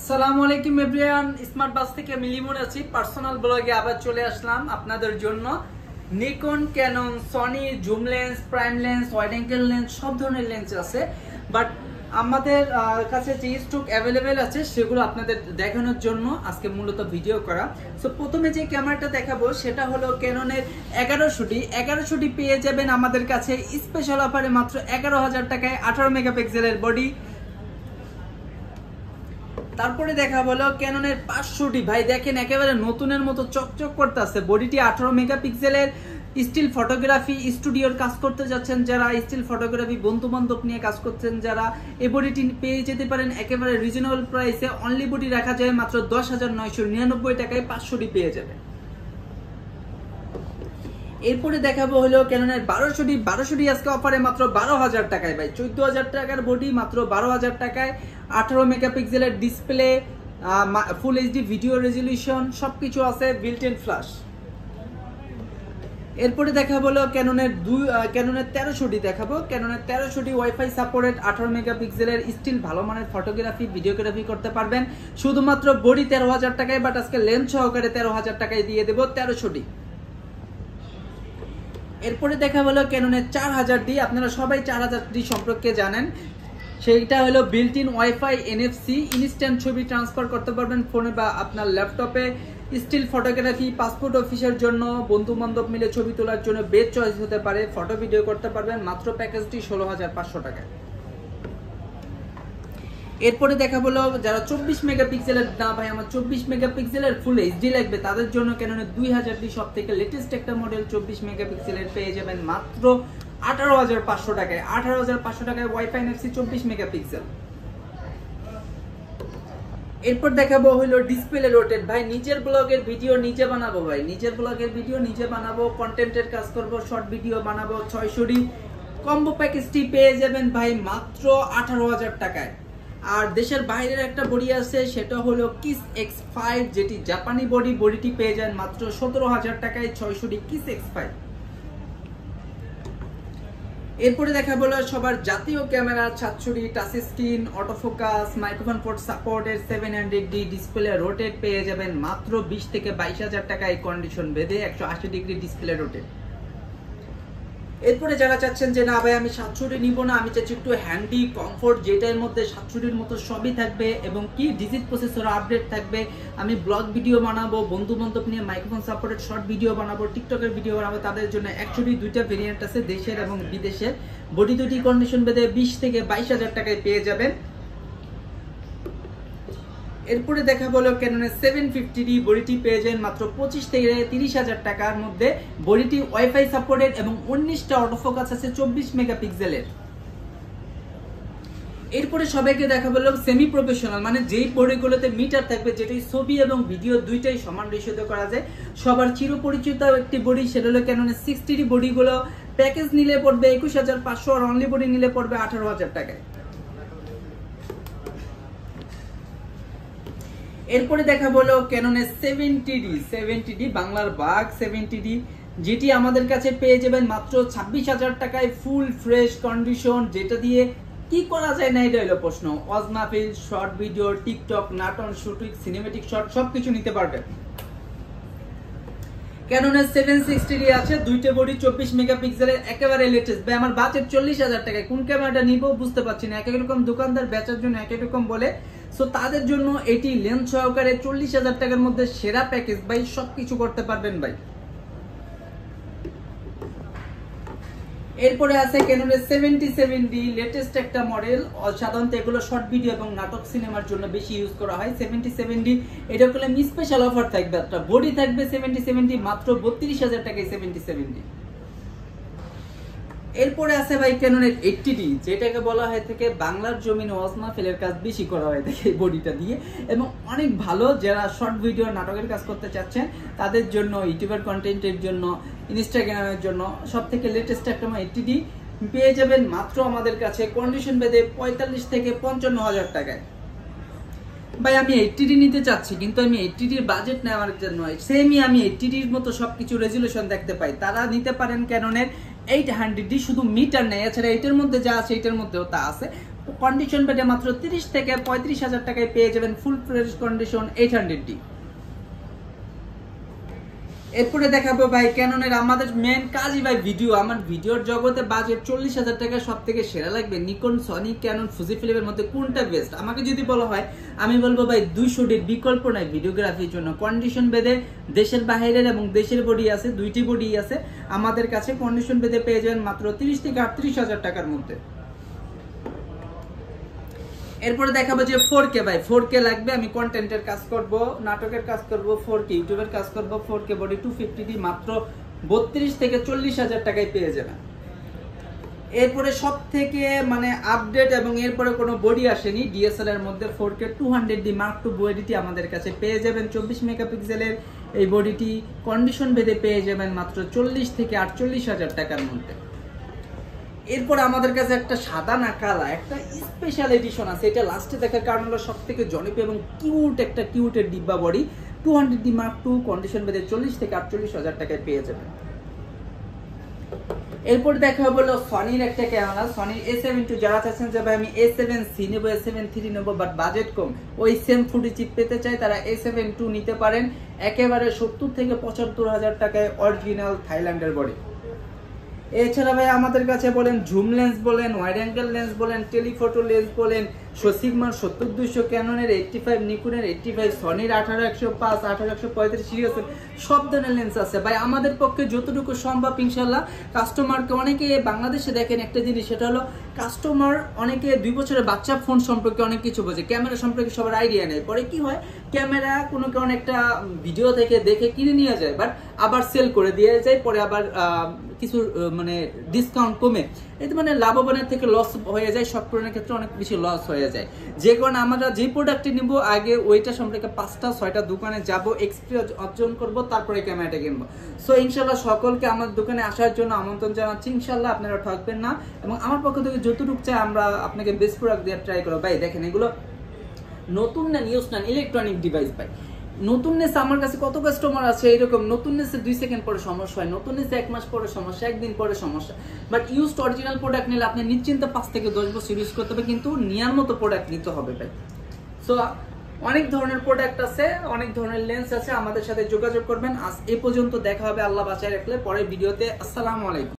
আসসালামু আলাইকুম everyone, smart বাস থেকে আমি লিমন আছি। পার্সোনাল ব্লগে আবার চলে আসলাম আপনাদের জন্য। Nikon, Canon, Sony, zoom lens, prime lens, wide angle lens সব ধরনের লেন্স আছে, বাট আমাদের কাছে যে স্টক অ্যাভেলেবেল আছে সেগুলো আপনাদের দেখানোর জন্য আজকে মূলত ভিডিও করা। সো প্রথমে যে ক্যামেরাটা দেখাবো সেটা হলো ক্যাননের 1100D পেয়ে যাবেন আমাদের কাছে স্পেশাল অফারে মাত্র 11,000 টাকায় 18 মেগাপিক্সেলের বডি। তারপরে দেখা হলো ক্যাননের 500D, ভাই দেখেন একেবারে নতুনের মতো চকচক করতেছে। বডিটি 18 মেগাপিক্সেলের, স্টিল ফটোগ্রাফি স্টুডিওর কাজ করতে যাচ্ছেন যারা, স্টিল ফটোগ্রাফি বন্ধু বান্ধব নিয়ে কাজ করছেন যারা, এই বডিটি পেয়ে যেতে পারেন একেবারে রিজনেবল প্রাইসে। অনলি বডি রাখা যায় মাত্র 10,999 টাকায় 500D পেয়ে যাবে। এরপরে দেখাবো হলো ক্যাননের 1200D আজকে অফারে মাত্র 12,000 টাকায়, ভাই 14,000 টাকার বডি মাত্র 12,000 টাকায়। 18 মেগাপিক্সেলের display, full HD video resolution সবকিছু আছে, বিল্ট ইন ফ্ল্যাশ। এরপরে দেখাবো হলো ক্যাননের 1300D দেখাবো। ক্যাননের 1300D ওয়াইফাই সাপোর্টেড 18 মেগাপিক্সেলের স্টিল ভালো মানের ফটোগ্রাফি ভিডিওগ্রাফি করতে পারবেন শুধুমাত্র বডি 13,000 টাকায়, বাট আজকে লেন্স সহকারে 13,000 টাকায় দিয়ে দেবো 1300D। এরপরে দেখা হলো ক্যাননের 4000D। আপনারা সবাই 4000D সম্পর্কে জানেন, সেইটা হলো built in wifi NFC, instant ছবি ট্রান্সফার করতে পারবেন ফোনে বা আপনার ল্যাপটপে। স্টিল ফটোগ্রাফি, পাসপোর্ট অফিসের জন্য, বন্ধু বান্ধব মিলে ছবি তোলার জন্য বেস্ট চয়েস হতে পারে। ফটো ভিডিও করতে পারবেন মাত্র প্যাকেজটি 16,500 টাকায়। এরপরে দেখা বলো যারা 24 মেগাপিক্সেলের, না ভাই আমার 24 মেগাপিক্সেলের ফুল এইচডি লাগবে তাদের জন্য ক্যাননের 2000D সব থেকে লেটেস্ট একটা মডেল 24 মেগাপিক্সেলের পেয়ে যাবেন মাত্র 18,500 টাকায়। 18,500 টাকায় ওয়াইফাই এনএফসি 24 মেগাপিক্সেল। এরপর দেখাবো হলো ডিসপ্লে রোটেট। ভাই নিজের ব্লগের ভিডিও নিজে বানাবো, ভাই নিজের ব্লগের ভিডিও নিজে বানাবো, কন্টেন্টের কাজ করব, শর্ট ভিডিও বানাবো। 600D কম্বো প্যাকেজটি পেয়ে যাবেন ভাই মাত্র 18,000 টাকায়। আর দেশের বাইরের একটা বডি আছে সেটা হলো কিস X5, যেটি জাপানি বডি। বডিটি পেয়ে যান মাত্র 17,000 টাকায় 600D কিস X5। এরপরে দেখা বলো সবার জাতীয় camera 700D touch screen, autofocus, microphone port supported 700D display rotate পেয়ে যাবেন মাত্র 20 থেকে 22,000 টাকায় কন্ডিশন বেঁধে 180 ডিগ্রি ডিসপ্লে রোটেট। এরপরে যারা চাচ্ছেন যে না ভাই আমি 700D নিব না, আমি চাচ্ছি একটু হ্যান্ডি কমফোর্ট, যেটার মধ্যে 700Dর মতো সবই থাকবে এবং কি ডিজিট প্রসেসর আপডেট থাকবে, আমি ব্লগ ভিডিও বানাবো, বন্ধু বান্ধব নিয়ে মাইক্রোফোন সাপোর্টেড শর্ট ভিডিও বানাবো, টিকটকের ভিডিও বানাবো, তাদের জন্য 100D দুইটা ভেরিয়েন্ট আছে, দেশের এবং বিদেশের। বডি দুটি কন্ডিশন বেঁধে 20 থেকে 22,000 টাকায় পেয়ে যাবেন। এরপরে দেখা বলো ক্যাননের 750D বডিটি পেয়ে যাবেন মাত্র 25 থেকে 30,000 টাকার মধ্যে। বডিটি ওয়াইফাই সাপোর্টেড এবং 19টা অটোফোকাস আছে 24 মেগাপিক্সেলের। এরপরে সবাইকে দেখা বললো সেমি প্রফেশনাল, মানে যেই বডিগুলোতে মিটার থাকবে, যেটি ছবি এবং ভিডিও দুইটাই সমান রেশিওতে করা যায়। সবার চিরপরিচিত একটি বডি সেটা হলো ক্যাননের 60D বডিগুলো প্যাকেজ নিলে পড়বে 21,500 আর অনলি বডি নিলে পড়বে 18,000 টাকায়। এরপরে দেখা বলো ক্যাননের 70D বাংলার বাঘ 70D, যেটি আমাদের কাছে পেয়ে যাবেন মাত্র 26,000 টাকায় ফুল ফ্রেশ কন্ডিশন। যেটা দিয়ে কি করা যায় না এটা হলো প্রশ্ন। ওয়াজ মাহফিল, শর্ট ভিডিও, টিকটক, নাটন, শুটিং, সিনেমেটিক শর্ট সবকিছু নিতে পারবেন। ক্যাননের 760D আছে, দুইটা বডি 24 মেগাপিক্সেলের, একেবারে লেটেস্ট। ভাই আমার বাজেট 40,000 টাকায় কোন ক্যামেরাটা নিব বুঝতে পারছি না, এক এক রকম দোকানদার বেচার জন্য এক এক রকম বলে। সো তাদের জন্য এটি লেন্স সহকারে 40,000 টাকার মধ্যে সেরা প্যাকেজ ভাই, সবকিছু করতে পারবেন ভাই। এরপরে আছে ক্যাননের 77D লেটেস্ট একটা মডেল। সাধারণত এগুলো শর্ট ভিডিও এবং নাটক সিনেমার জন্য বেশি ইউজ করা হয়। 77D এটা করলে স্পেশাল অফার থাকবে, একটা বডি থাকবে 77D মাত্র 32,000 টাকায় 77D। এরপরে আছে ভাই ক্যাননের 80D, যেটাকে বলা হয় থেকে বাংলার জমিনে ওয়াজ মাহফিলের কাজ বেশি করা হয় থাকে এই বডিটা দিয়ে, এবং অনেক ভালো। যারা শর্ট ভিডিও নাটকের কাজ করতে চাচ্ছেন তাদের জন্য, ইউটিউবার কন্টেন্টের জন্য, ইনস্টাগ্রামের জন্য সব থেকে লেটেস্ট একটা 80D পেয়ে যাবেন মাত্র আমাদের কাছে কন্ডিশন বেঁধে 45 থেকে 55,000 টাকায়। ভাই আমি 80D নিতে চাচ্ছি কিন্তু আমি 80Dর বাজেট নেওয়ার জন্য সেমই আমি 80Dর মতো সবকিছু রেজুলেশন দেখতে পাই, তারা নিতে পারেন ক্যাননের 800D, শুধু মিটার নেই, এছাড়া এটার মধ্যে যা আছে এটার মধ্যেও তা আছে। কন্ডিশন বেডে মাত্র 30 থেকে 35,000 টাকায় পেয়ে যাবেন ফুল ফ্রেশ কন্ডিশন 800D। এরপরে দেখাবো ভাই ক্যাননের আমাদের মেন কাজই ভাই ভিডিও। আমার ভিডিওর জগতে বাজেট 40,000 টাকা সব থেকে সেরা লাগবে নিকন, সনি, ক্যানন, ফুজি ফিল্মের মধ্যে কোনটা বেস্ট আমাকে যদি বলা হয় আমি বলবো ভাই 200Dর বিকল্প নাই ভিডিওগ্রাফির জন্য। কন্ডিশন বেদে দেশের বাইরের এবং দেশের বডি আছে, দুইটি বডি আছে আমাদের কাছে। কন্ডিশন বেদে পেয়ে যাবেন মাত্র 30 থেকে 38,000 টাকার মধ্যে। এরপরে দেখাবো যে 4K ভাই 4K লাগবে, আমি কন্টেন্টের কাজ করব, নাটকের কাজ করব, 4K ইউটিউবের কাজ করব, 4K বডি 250D মাত্র 32 থেকে 40,000 টাকায় পেয়ে যাবেন। এরপরে সব থেকে মানে আপডেট এবং এরপরে কোনো বডি আসেনি ডিএসএলআর মধ্যে 4K 200D Mark II বডিটি আমাদের কাছে পেয়ে যাবেন। 24 মেগাপিক্সেলের এই বডিটি কন্ডিশন ভেদে পেয়ে যাবেন মাত্র 40 থেকে 48,000 টাকার মধ্যে। এরপর আমাদের কাছে একটা সাদা না কালা একটা স্পেশাল এডিশন আছে, এটা লাস্টে দেখার কারণ হলো সব থেকে জনপ্রিয় এবং কিউট একটা কিউটের ডিব্বা body 200D Mark II condition বেদে 40 থেকে 48,000 টাকায় পেয়ে যাবেন। এরপর দেখা হলো সনির একটা ক্যামেরা, সনির A7 II। যারা চাচ্ছেন যে ভাই আমি A7C নেব, A7 III নেব বাট বাজেট কম, ওই সেম ফুডি চিপ পেতে চাই, তারা A7 II নিতে পারেন একেবারে 70 থেকে 75,000 টাকায় অরিজিনাল থাইল্যান্ডের বডি। এছাড়া ভাই আমাদের কাছে বলেন জুম লেন্স বলেন, ওয়াইড অ্যাঙ্গেল লেন্স বলেন, টেলিফোটো লেন্স বলেন, সিগমার 70-200, ক্যাননের 85, নিকনের 85, সনির 18-105, 18-135 সিরিয়াস সব ধরনের লেন্স আছে ভাই। আমাদের পক্ষে যতটুকু সম্ভব ইনশাল্লাহ কাস্টমারকে, অনেকে বাংলাদেশে দেখেন একটা জিনিস, সেটা হলো কাস্টমার অনেকে 2 বছরের বাচ্চা ফোন সম্পর্কে অনেক কিছু বোঝে, ক্যামেরা সম্পর্কে সবার আইডিয়া নেই। পরে কি হয় ক্যামেরা কোনো কেউ একটা ভিডিও থেকে দেখে কিনে নিয়ে যায় বাট আবার সেল করে দিয়ে যায়, পরে আবার কিছু মানে ডিসকাউন্ট কমে, এতে মানে লাভবানের থেকে লস হয়ে যায়, সব ধরনের ক্ষেত্রে অনেক বেশি লস হয়ে যায়। যে কারণে আমরা যে প্রোডাক্টটি নিব আগে ওইটা সম্পর্কে 5-6টা দোকানে যাব, এক্সপিরিয়েন্স অর্জন করব, তারপরে ক্যামেরাটা কিনবো। সো ইনশাল্লাহ সকলকে আমার দোকানে আসার জন্য আমন্ত্রণ জানাচ্ছি, ইনশাল্লাহ আপনারা ঠকবেন না এবং আমার পক্ষ থেকে যতটুকু চাই আমরা আপনাকে বেস্ট প্রোডাক্ট দিয়ে ট্রাই করবো। ভাই দেখেন এগুলো নতুন না নিউজ না, ইলেকট্রনিক ডিভাইস ভাই। নতুননেস আমার কাছে কত কাস্টমার আছে এরকম নতুননেসে 2 সেকেন্ড পরে সমস্যা হয়, নতুননেসে 1 মাস পরে সমস্যা, 1 দিন পরে সমস্যা। বাট ইউজড অরিজিনাল প্রোডাক্ট নিলে আপনি নিশ্চিন্তে 5 থেকে 10 বছর ইউজ করতে হবে, কিন্তু নেওয়ার মতো প্রোডাক্ট নিতে হবে ভাই। সো অনেক ধরনের প্রোডাক্ট আছে, অনেক ধরনের লেন্স আছে, আমাদের সাথে যোগাযোগ করবেন। আজ এ পর্যন্ত, দেখা হবে আল্লাহ বাঁচায় রাখলে পরের ভিডিওতে। আসসালামু আলাইকুম।